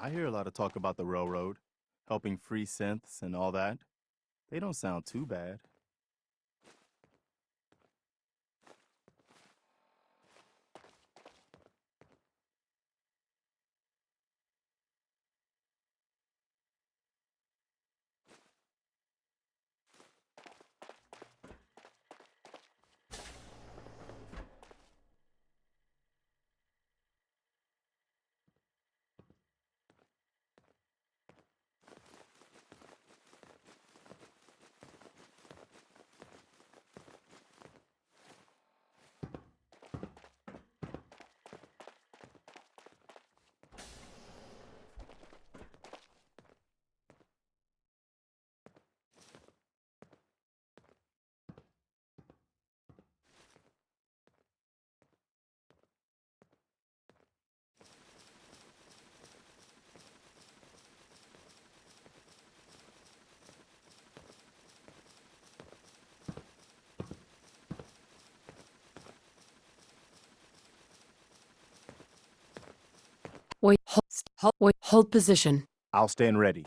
I hear a lot of talk about the railroad, helping free synths and all that. They don't sound too bad. Wait, hold position. I'll stand ready.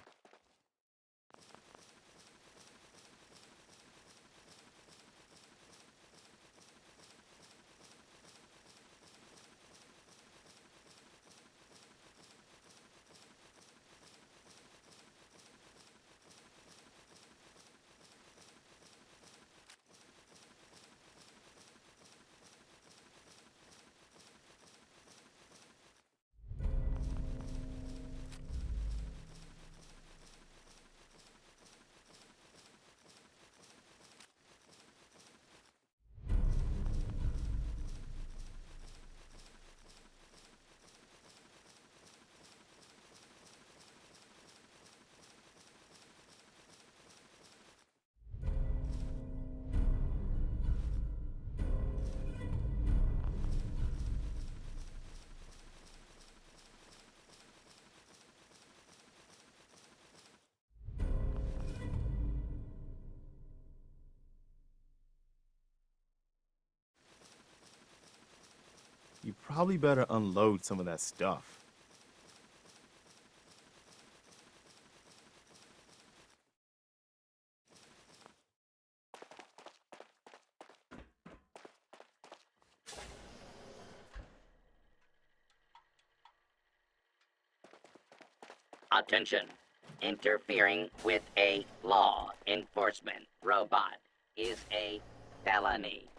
You probably better unload some of that stuff. Attention. Interfering with a law enforcement robot is a felony.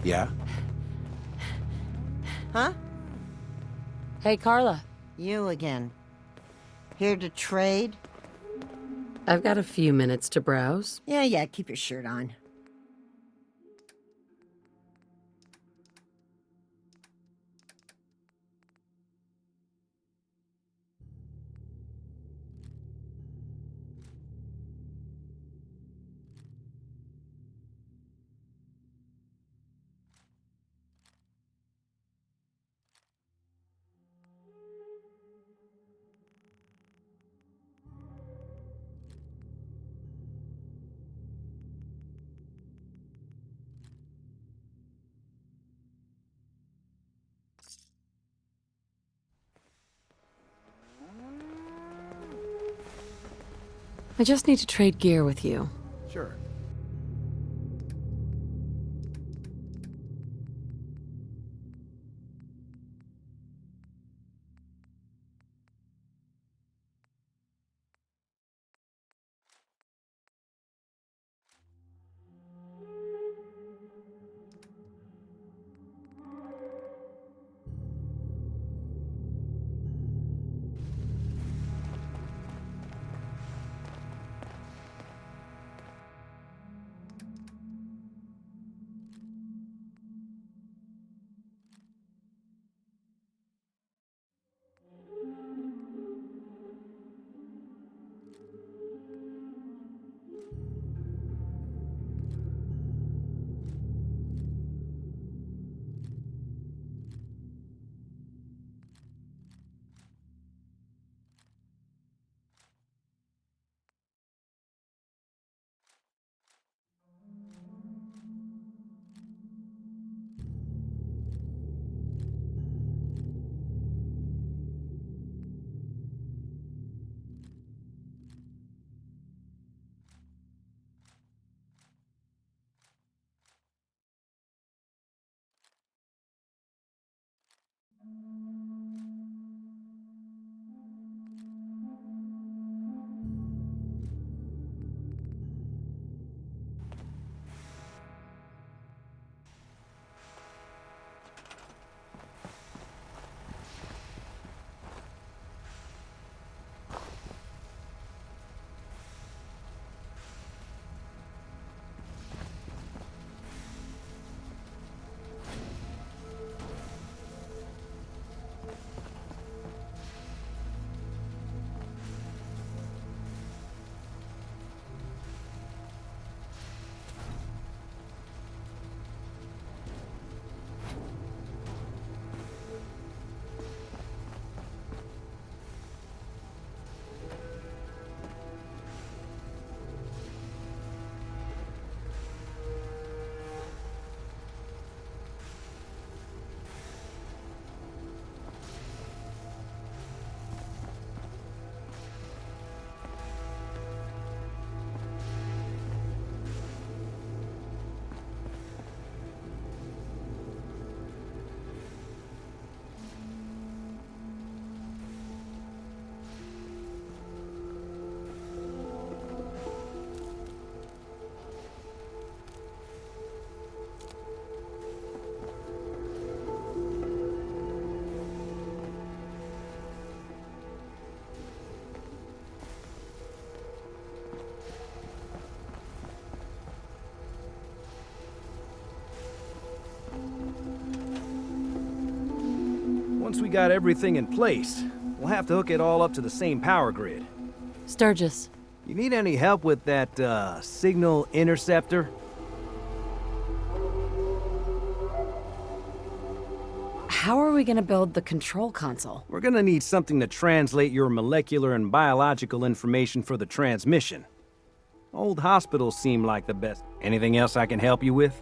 Yeah? Huh? Hey, Carla. You again. Here to trade? I've got a few minutes to browse. Yeah, keep your shirt on. I just need to trade gear with you. Sure. Once we got everything in place, we'll have to hook it all up to the same power grid. Sturgis. You need any help with that, signal interceptor? How are we gonna build the control console? We're gonna need something to translate your molecular and biological information for the transmission. Old hospitals seem like the best. Anything else I can help you with?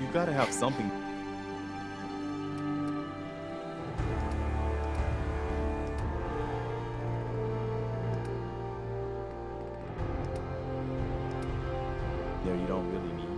You gotta have something. There you don't really need.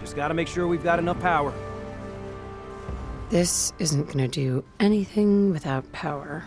Just gotta make sure we've got enough power. This isn't gonna do anything without power.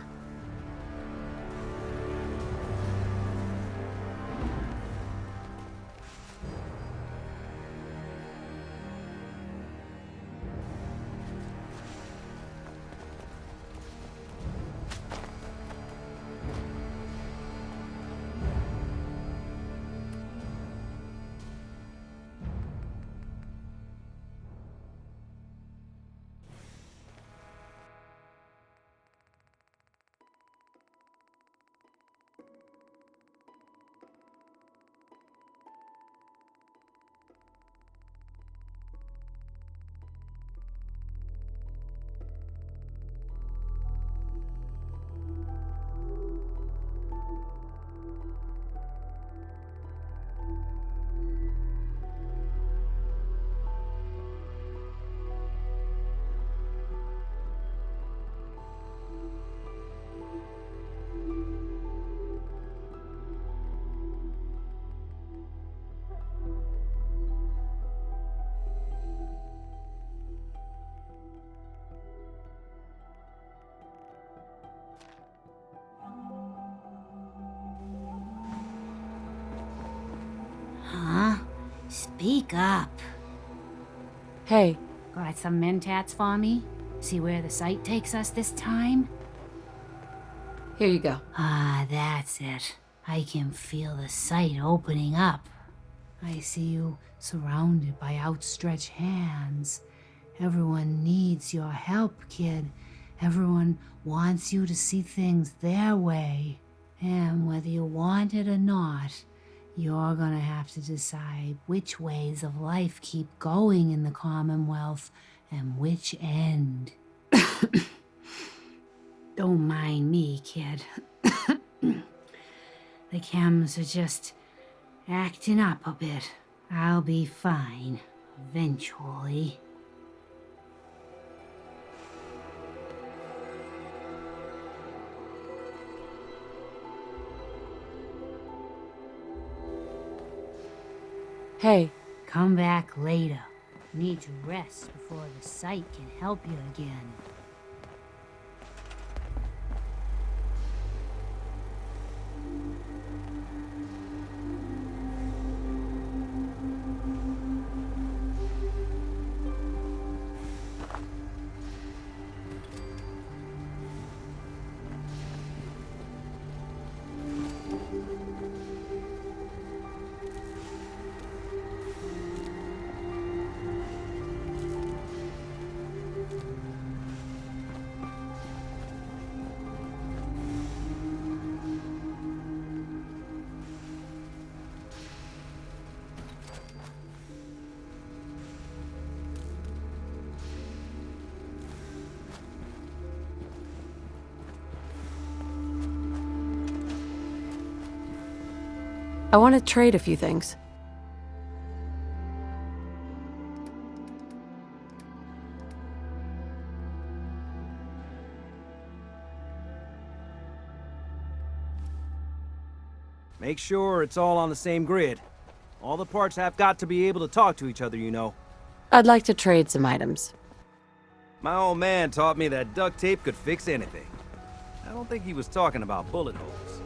Huh? Speak up. Hey, Got some mentats for me? See where the sight takes us this time? Here you go. Ah, that's it. I can feel the sight opening up. I see you surrounded by outstretched hands. Everyone needs your help, kid. Everyone wants you to see things their way. And whether you want it or not, you're gonna have to decide which ways of life keep going in the Commonwealth and which end. Don't mind me, kid. The chems are just acting up a bit. I'll be fine, eventually. Hey, Come back later. Need to rest before the sight can help you again. I want to trade a few things. Make sure it's all on the same grid. All the parts have got to be able to talk to each other, you know. I'd like to trade some items. My old man taught me that duct tape could fix anything. I don't think he was talking about bullet holes.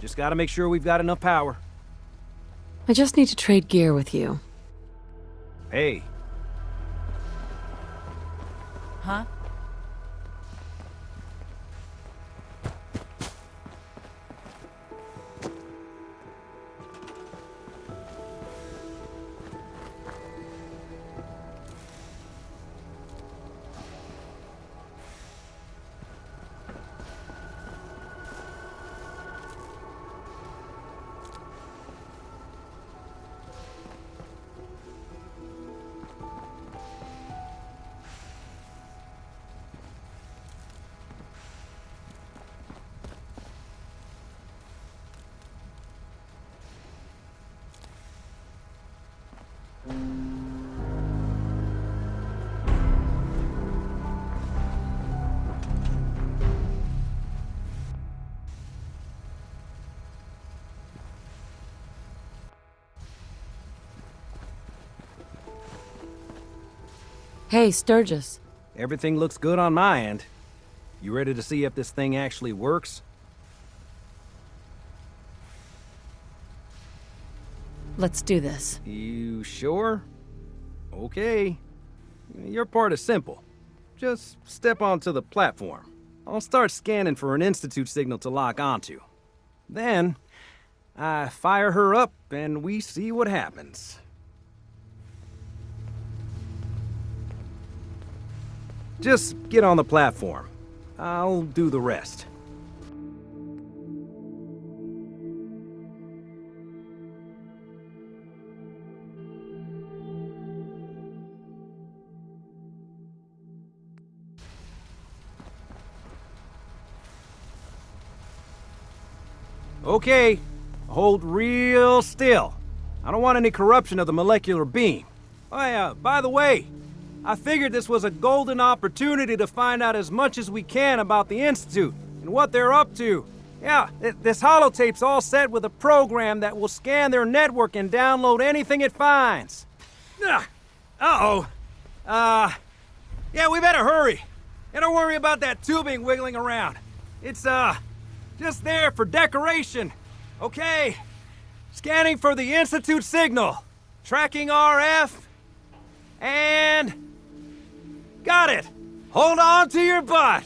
Just gotta make sure we've got enough power. I just need to trade gear with you. Hey, Huh? Hey, Sturgis. everything looks good on my end. You ready to see if this thing actually works? Let's do this. You sure? Okay. Your part is simple. Just step onto the platform. I'll start scanning for an Institute signal to lock onto. Then, I fire her up and we see what happens. Just get on the platform. I'll do the rest. Okay, hold real still. I don't want any corruption of the molecular beam. By the way, I figured this was a golden opportunity to find out as much as we can about the Institute and what they're up to. Yeah, this holotape's all set with a program that will scan their network and download anything it finds. Uh-oh. Yeah, we better hurry. And don't worry about that tubing wiggling around. It's, just there for decoration. Okay. Scanning for the Institute signal. Tracking RF. And... got it! Hold on to your butt!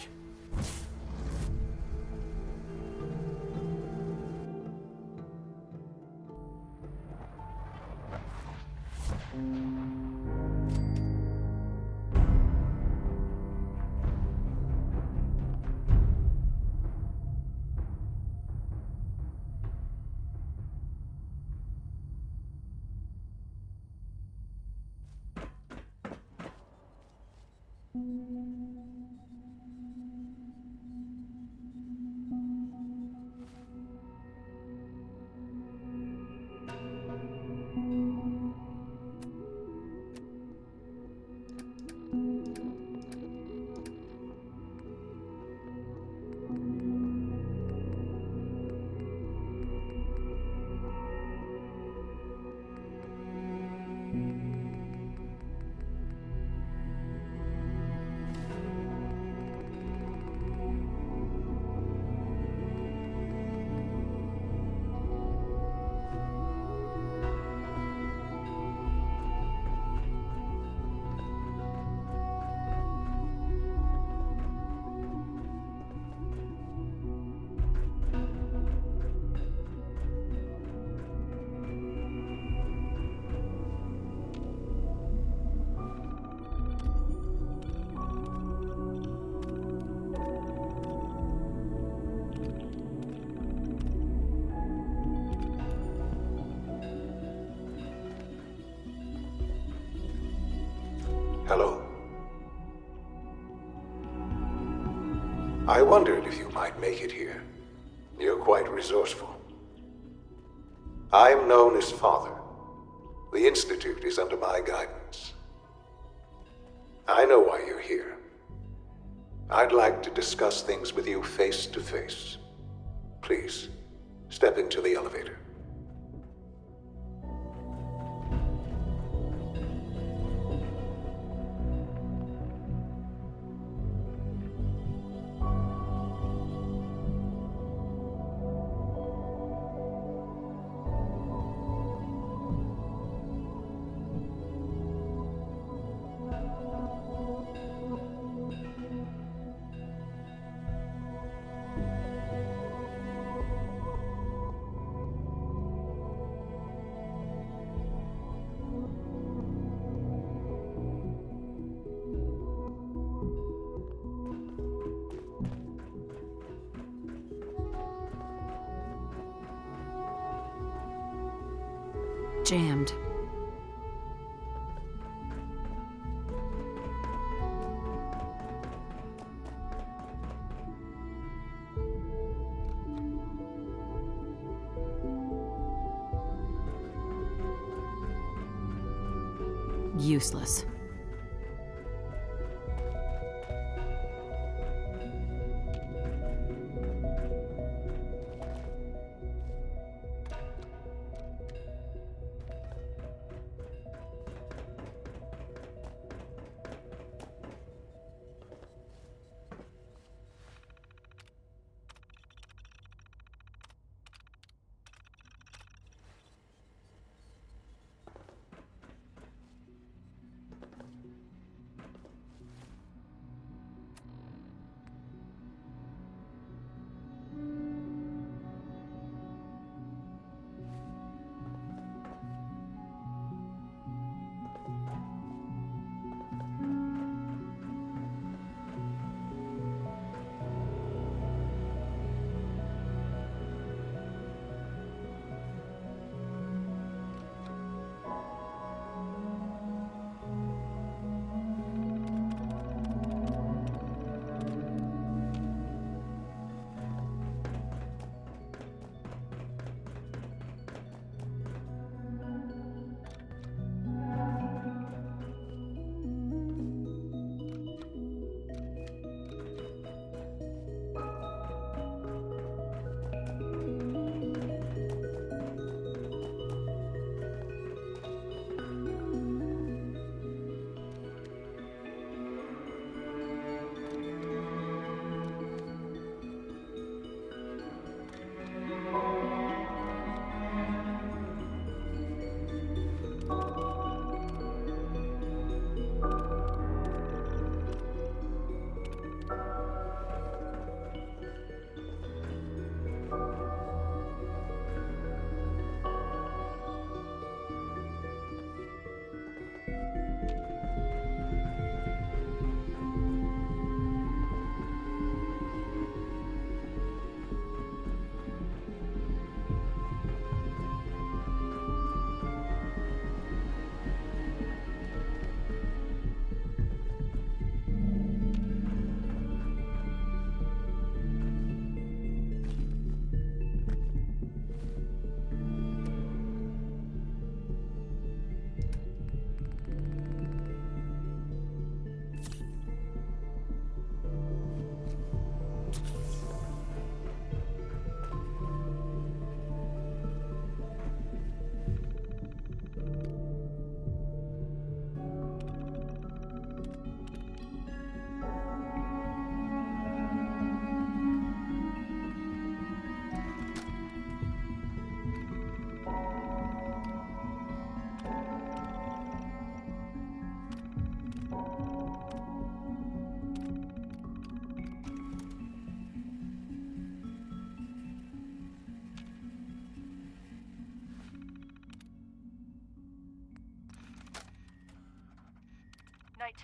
Hello. I wondered if you might make it here. You're quite resourceful. I'm known as Father. The Institute is under my guidance. I know why you're here. I'd like to discuss things with you face to face. Please, step into the elevator. Jammed. Useless.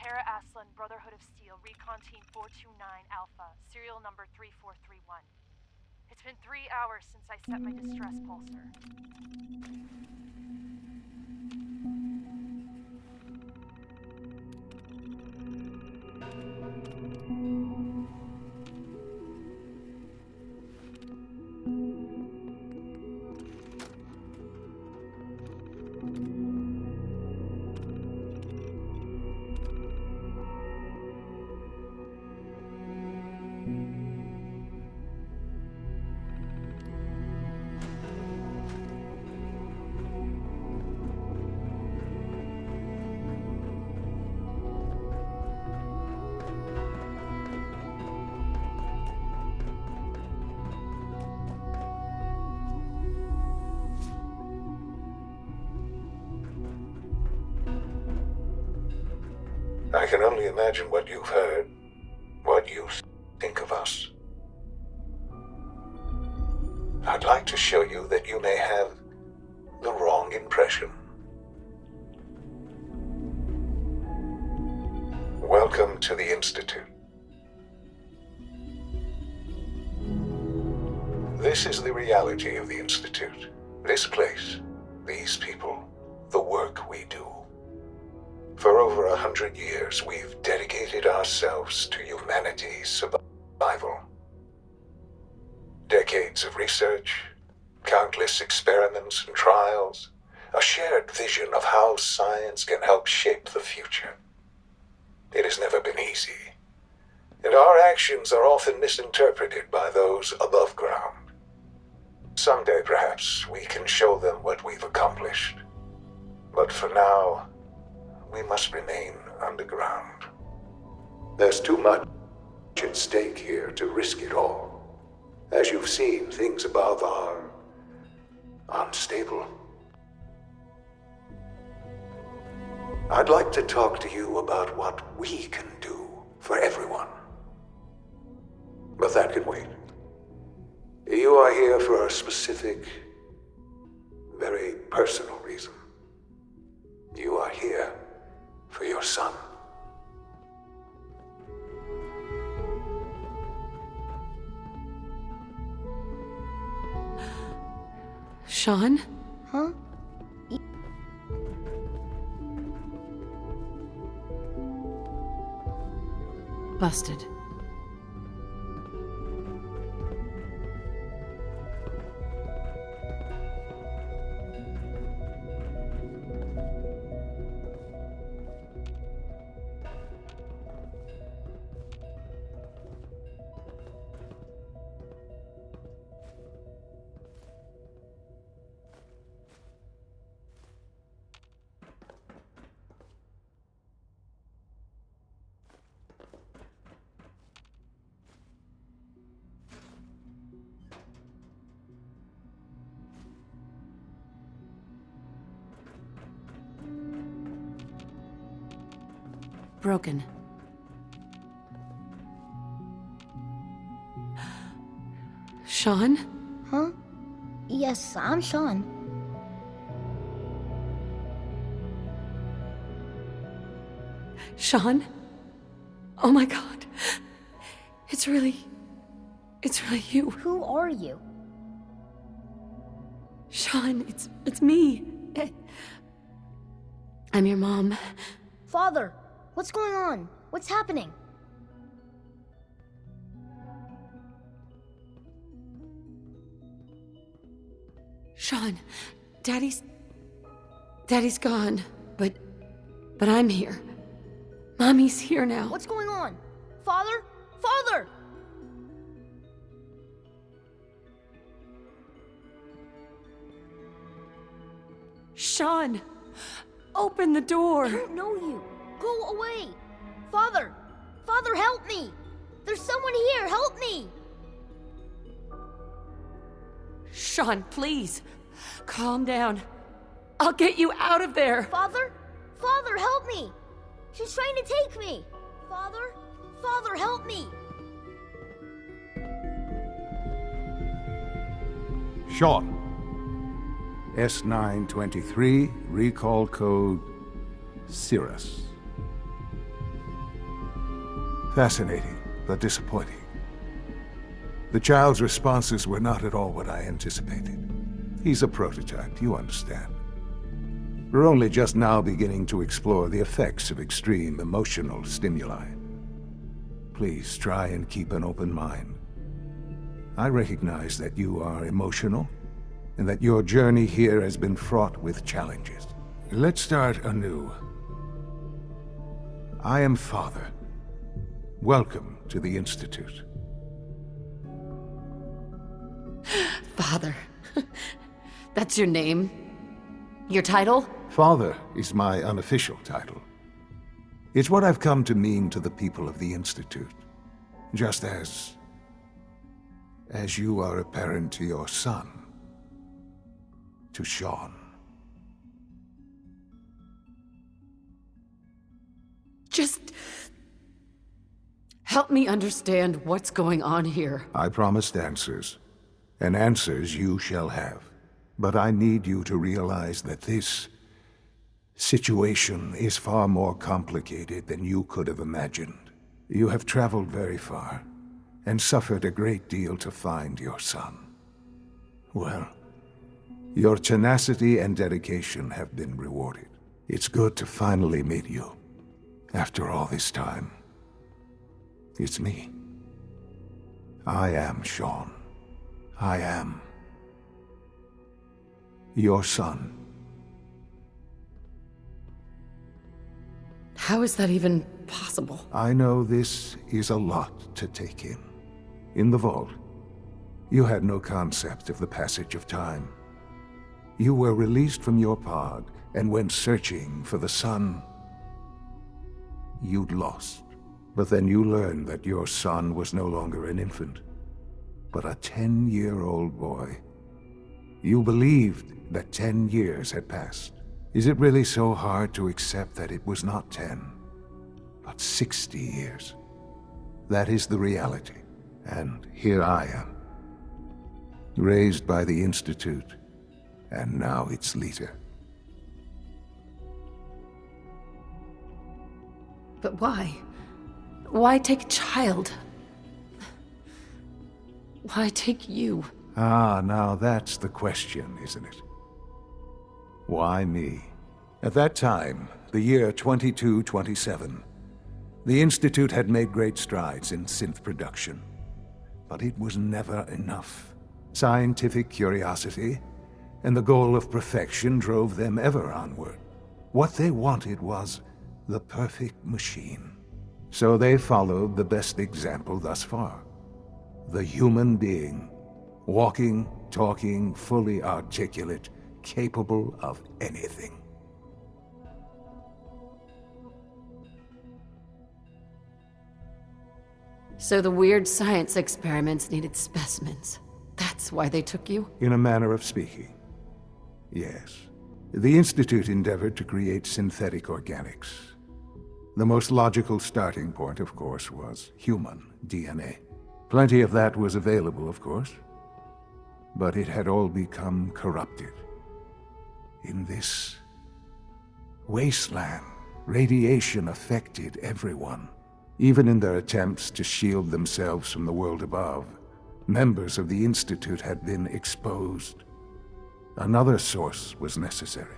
Tara Aslan, Brotherhood of Steel, Recon Team 429 Alpha, serial number 3431. It's been 3 hours since I set my distress pulsar. I can only imagine what you've heard, what you think of us. I'd like to show you that you may have the wrong impression. Welcome to the Institute. This is the reality of the Institute. This place, these people, the work we do. For over 100 years, we've dedicated ourselves to humanity's survival. Decades of research, countless experiments and trials, a shared vision of how science can help shape the future. It has never been easy, and our actions are often misinterpreted by those above ground. Someday, perhaps, we can show them what we've accomplished. But for now, we must remain underground. There's too much at stake here to risk it all. As you've seen, things above are unstable. I'd like to talk to you about what we can do for everyone. But that can wait. You are here for a specific, very personal reason. You are here for your son. Sean? Huh? Busted. Broken. Sean? Huh? Yes, I'm Sean. Sean? Oh my god. It's really you. Who are you? Sean, it's me. I'm your mom. Father, what's going on? What's happening? Sean, Daddy's gone, but I'm here. Mommy's here now. What's going on? Father? Father! Sean, open the door. I don't know you. Go away. Father! Father, help me! There's someone here, help me! Sean, please. Calm down. I'll get you out of there. Father? Father, help me! She's trying to take me! Father? Father, help me! Sean. S923, recall code Cirrus. Fascinating, but disappointing. The child's responses were not at all what I anticipated. He's a prototype, you understand. We're only just now beginning to explore the effects of extreme emotional stimuli. Please try and keep an open mind. I recognize that you are emotional, and that your journey here has been fraught with challenges. Let's start anew. I am Father. Welcome to the Institute. Father. That's your name? Your title? Father is my unofficial title. It's what I've come to mean to the people of the Institute. Just as you are a parent to your son. To Sean. Just help me understand what's going on here. I promised answers, and answers you shall have. But I need you to realize that this situation is far more complicated than you could have imagined. You have traveled very far, and suffered a great deal to find your son. Well, your tenacity and dedication have been rewarded. It's good to finally meet you. After all this time, it's me. I am Sean. I am your son. How is that even possible? I know this is a lot to take in. In the vault, you had no concept of the passage of time. You were released from your pod and went searching for the son you'd lost. But then you learned that your son was no longer an infant, but a 10-year-old boy. You believed that 10 years had passed. Is it really so hard to accept that it was not 10, but 60 years? That is the reality. And here I am, raised by the Institute, and now its leader. But why? Why take a child? Why take you? Ah, now that's the question, isn't it? Why me? At that time, the year 2227, the Institute had made great strides in synth production. But it was never enough. Scientific curiosity and the goal of perfection drove them ever onward. What they wanted was the perfect machine. So they followed the best example thus far. The human being. Walking, talking, fully articulate, capable of anything. So the weird science experiments needed specimens. That's why they took you? In a manner of speaking, yes. The Institute endeavored to create synthetic organics. The most logical starting point, of course, was human DNA. Plenty of that was available, of course, but it had all become corrupted. In this wasteland, radiation affected everyone. Even in their attempts to shield themselves from the world above, members of the Institute had been exposed. Another source was necessary.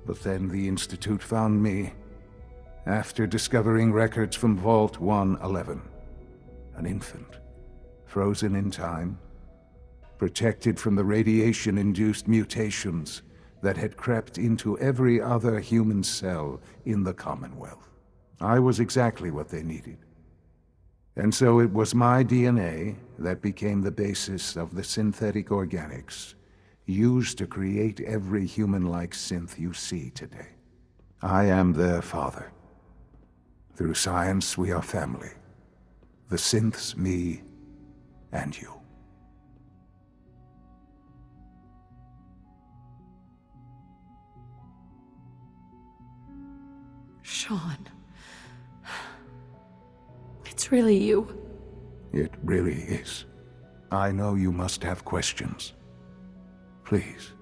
But then the Institute found me, after discovering records from Vault 111. An infant, frozen in time, protected from the radiation-induced mutations that had crept into every other human cell in the Commonwealth. I was exactly what they needed. And so it was my DNA that became the basis of the synthetic organics used to create every human-like synth you see today. I am their father. Through science, we are family. The synths, me, and you. Sean. It's really you. It really is. I know you must have questions. Please.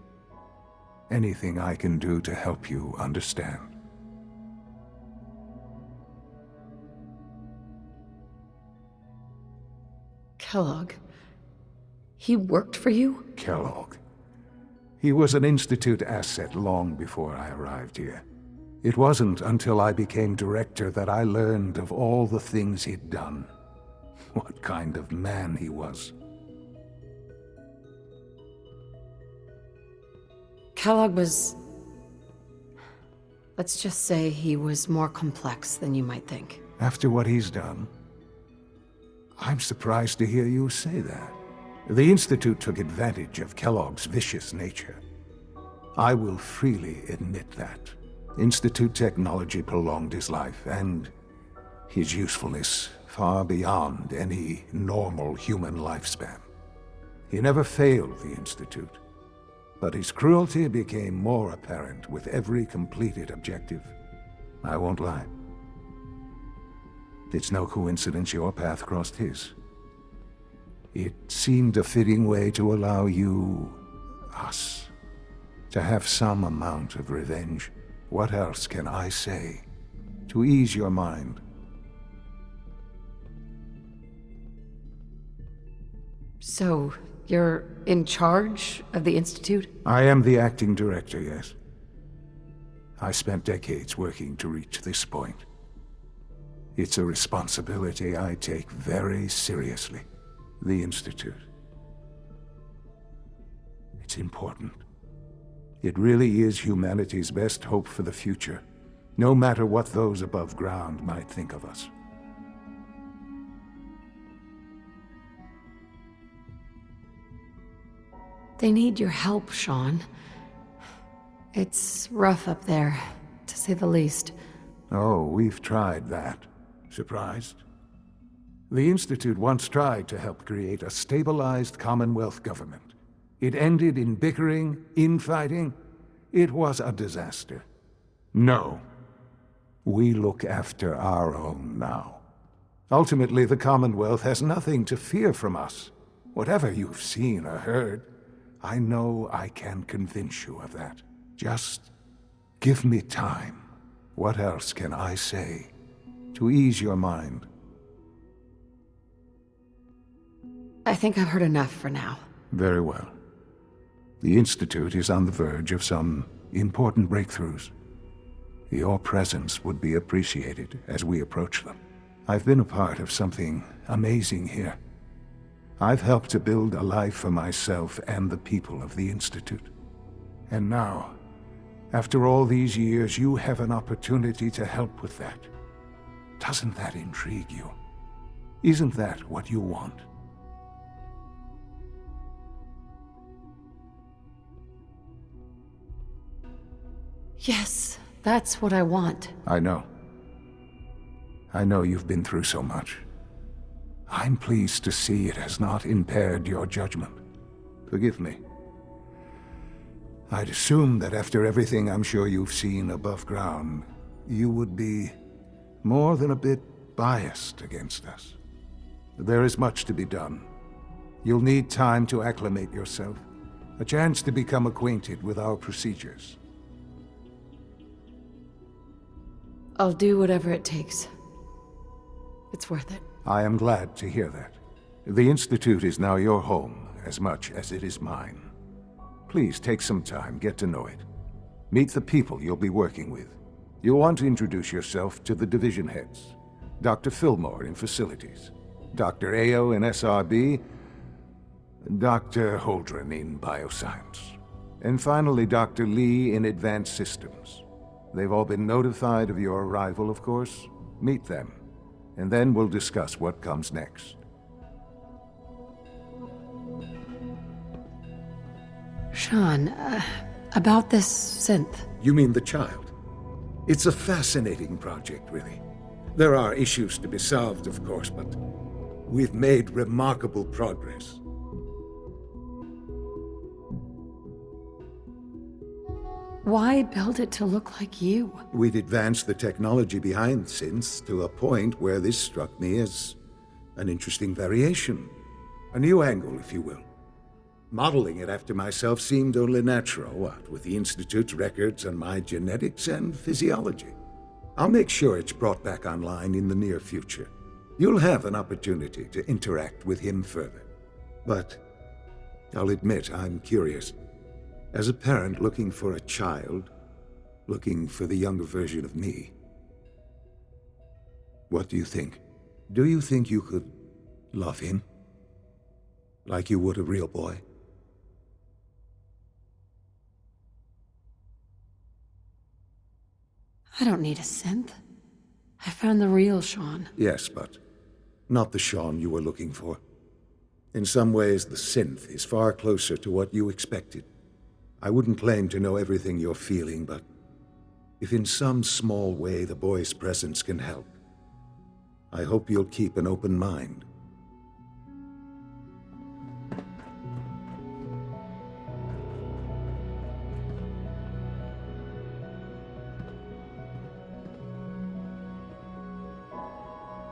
Anything I can do to help you understand. Kellogg. He worked for you? Kellogg. He was an Institute asset long before I arrived here. It wasn't until I became director that I learned of all the things he'd done. What kind of man he was. Kellogg was... Let's just say he was more complex than you might think. After what he's done, I'm surprised to hear you say that. The Institute took advantage of Kellogg's vicious nature. I will freely admit that. Institute technology prolonged his life, and his usefulness far beyond any normal human lifespan. He never failed the Institute, but his cruelty became more apparent with every completed objective. I won't lie. It's no coincidence your path crossed his. It seemed a fitting way to allow you, us, to have some amount of revenge. What else can I say to ease your mind? So, you're in charge of the Institute? I am the acting director, yes. I spent decades working to reach this point. It's a responsibility I take very seriously. The Institute. It's important. It really is humanity's best hope for the future, no matter what those above ground might think of us. They need your help, Sean. It's rough up there, to say the least. Oh, we've tried that. Surprised? The Institute once tried to help create a stabilized Commonwealth government. It ended in bickering, infighting. It was a disaster. No. We look after our own now. Ultimately, the Commonwealth has nothing to fear from us. Whatever you've seen or heard, I know I can convince you of that. Just give me time. What else can I say to ease your mind? I think I've heard enough for now. Very well. The Institute is on the verge of some important breakthroughs. Your presence would be appreciated as we approach them. I've been a part of something amazing here. I've helped to build a life for myself and the people of the Institute. And now, after all these years, you have an opportunity to help with that. Doesn't that intrigue you? Isn't that what you want? Yes, that's what I want. I know. I know you've been through so much. I'm pleased to see it has not impaired your judgment. Forgive me. I'd assume that after everything I'm sure you've seen above ground, you would be more than a bit biased against us. There is much to be done. You'll need time to acclimate yourself, a chance to become acquainted with our procedures. I'll do whatever it takes. It's worth it. I am glad to hear that. The Institute is now your home as much as it is mine. Please take some time, get to know it. Meet the people you'll be working with. You'll want to introduce yourself to the division heads. Dr. Fillmore in Facilities, Dr. Ayo in SRB, Dr. Holdren in Bioscience, and finally Dr. Lee in Advanced Systems. They've all been notified of your arrival, of course. Meet them, and then we'll discuss what comes next. Sean, about this synth. You mean the child? It's a fascinating project, really. There are issues to be solved, of course, but we've made remarkable progress. Why build it to look like you? We'd advanced the technology behind synths to a point where this struck me as an interesting variation. A new angle, if you will. Modeling it after myself seemed only natural, what with the Institute's records and my genetics and physiology. I'll make sure it's brought back online in the near future. You'll have an opportunity to interact with him further. But I'll admit I'm curious. As a parent looking for a child, looking for the younger version of me, what do you think? Do you think you could love him? Like you would a real boy? I don't need a synth. I found the real Sean. Yes, but not the Sean you were looking for. In some ways, the synth is far closer to what you expected. I wouldn't claim to know everything you're feeling, but if in some small way the boy's presence can help, I hope you'll keep an open mind.